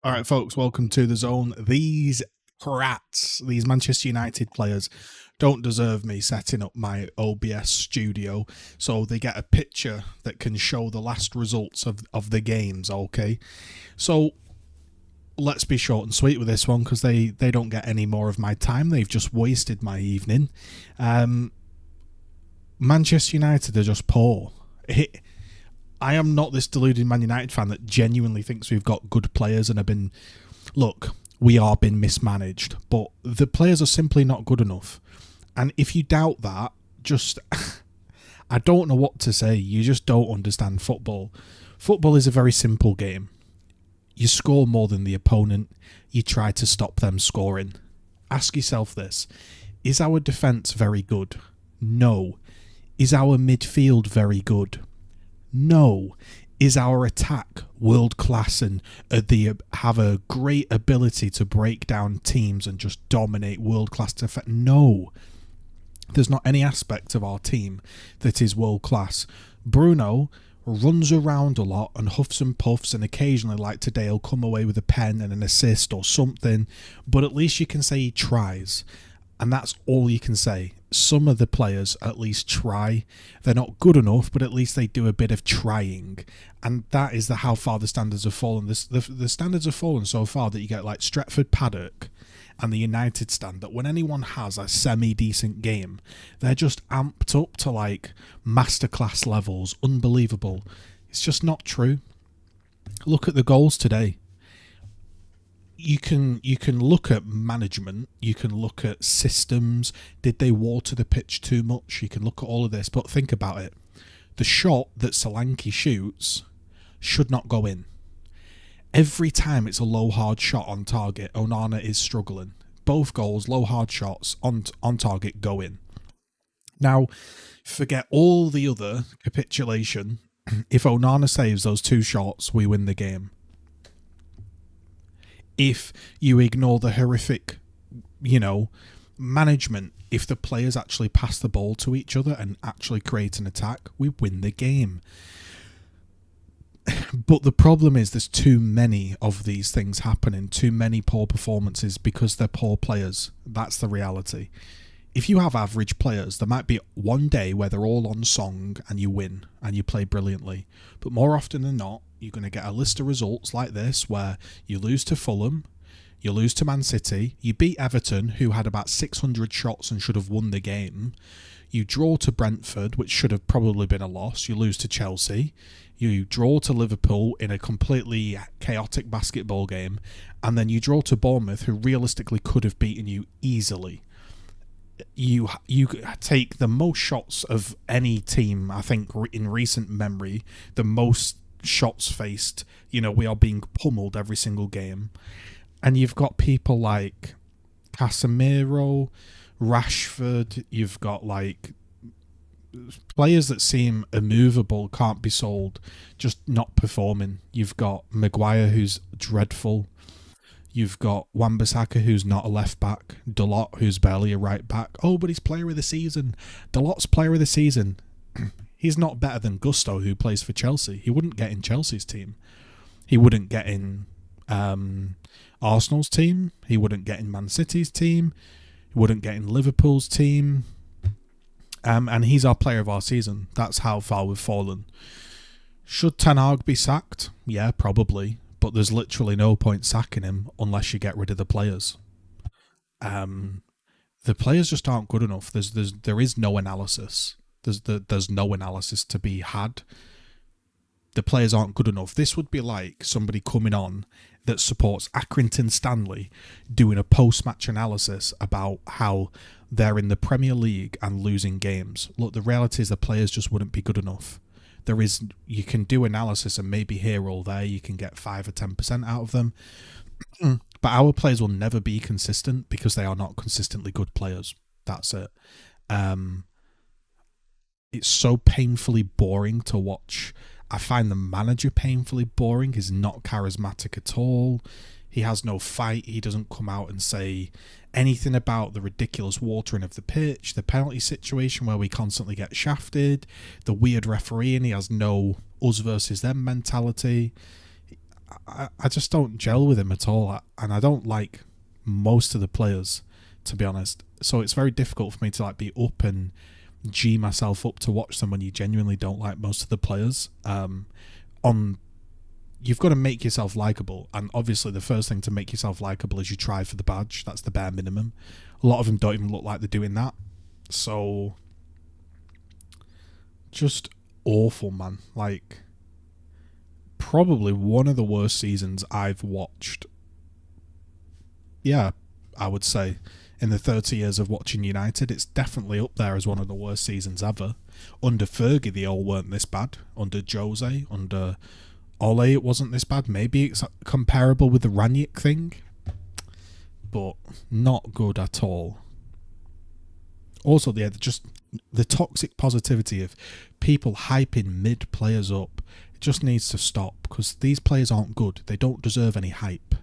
All right, folks, welcome to the zone. These prats, these Manchester United players, don't deserve me setting up my OBS studio so they get a picture that can show the last results of the games, okay? So let's be short and sweet with this one because they don't get any more of my time. They've just wasted my evening. Manchester United are just poor. I am not this deluded Man United fan that genuinely thinks we've got good players and have been... Look, we are being mismanaged, but the players are simply not good enough. And if you doubt that, just... I don't know what to say. You just don't understand football. Football is a very simple game. You score more than the opponent. You try to stop them scoring. Ask yourself this. Is our defence very good? No. Is our midfield very good? No. Is our attack world class and have a great ability to break down teams and just dominate world class defense? No. There's not any aspect of our team that is world class. Bruno runs around a lot and huffs and puffs, and occasionally, like today, he'll come away with a pen and an assist or something, but at least you can say he tries. And that's all you can say. Some of the players at least try. They're not good enough, but at least they do a bit of trying. And that is how far the standards have fallen. The standards have fallen so far that you get like Stretford Paddock and the United stand, that when anyone has a semi-decent game, they're just amped up to like masterclass levels. Unbelievable. It's just not true. Look at the goals today. You can look at management, you can look at systems. Did they water the pitch too much? You can look at all of this, but think about it. The shot that Solanke shoots should not go in. Every time it's a low hard shot on target, Onana is struggling. Both goals, low hard shots on target, go in. Now, forget all the other capitulation. If Onana saves those two shots, we win the game. If you ignore the horrific, management, if the players actually pass the ball to each other and actually create an attack, we win the game. But the problem is there's too many of these things happening, too many poor performances because they're poor players. That's the reality. If you have average players, there might be one day where they're all on song and you win and you play brilliantly. But more often than not, you're going to get a list of results like this where you lose to Fulham, you lose to Man City, you beat Everton, who had about 600 shots and should have won the game. You draw to Brentford, which should have probably been a loss. You lose to Chelsea. You draw to Liverpool in a completely chaotic basketball game. And then you draw to Bournemouth, who realistically could have beaten you easily. You take the most shots of any team, I think, in recent memory, the most shots faced. We are being pummeled every single game. And you've got people like Casemiro, Rashford, you've got like players that seem immovable, can't be sold, just not performing. You've got Maguire, who's dreadful. You've got Wan-Bissaka, who's not a left back. Dalot, who's barely a right back. Oh, but he's player of the season. Dalot's player of the season. He's not better than Gusto, who plays for Chelsea. He wouldn't get in Chelsea's team. He wouldn't get in Arsenal's team. He wouldn't get in Man City's team. He wouldn't get in Liverpool's team. And he's our player of our season. That's how far we've fallen. Should Ten Hag be sacked? Yeah, probably. But there's literally no point sacking him unless you get rid of the players. The players just aren't good enough. There is no analysis. There's no analysis to be had. The players aren't good enough. This would be like somebody coming on that supports Accrington Stanley doing a post-match analysis about how they're in the Premier League and losing games. Look, the reality is the players just wouldn't be good enough. You can do analysis and maybe here or there you can get 5 or 10% out of them. But our players will never be consistent because they are not consistently good players. That's it. It's so painfully boring to watch. I find the manager painfully boring. He's not charismatic at all. He has no fight. He doesn't come out and say anything about the ridiculous watering of the pitch, the penalty situation where we constantly get shafted, the weird refereeing. He has no us versus them mentality. I just don't gel with him at all, and I don't like most of the players, to be honest. So it's very difficult for me to like be up and G myself up to watch them when you genuinely don't like most of the players. You've got to make yourself likable, and obviously the first thing to make yourself likable is you try for the badge. That's the bare minimum. A lot of them don't even look like they're doing that. So just awful, man. Like, probably one of the worst seasons I've watched. Yeah, I would say in the 30 years of watching United, it's definitely up there as one of the worst seasons ever. Under Fergie, they all weren't this bad. Under Jose, under Ole, it wasn't this bad. Maybe it's comparable with the Ranić thing, but not good at all. Also, yeah, just the toxic positivity of people hyping mid players up. It just needs to stop, because these players aren't good. They don't deserve any hype.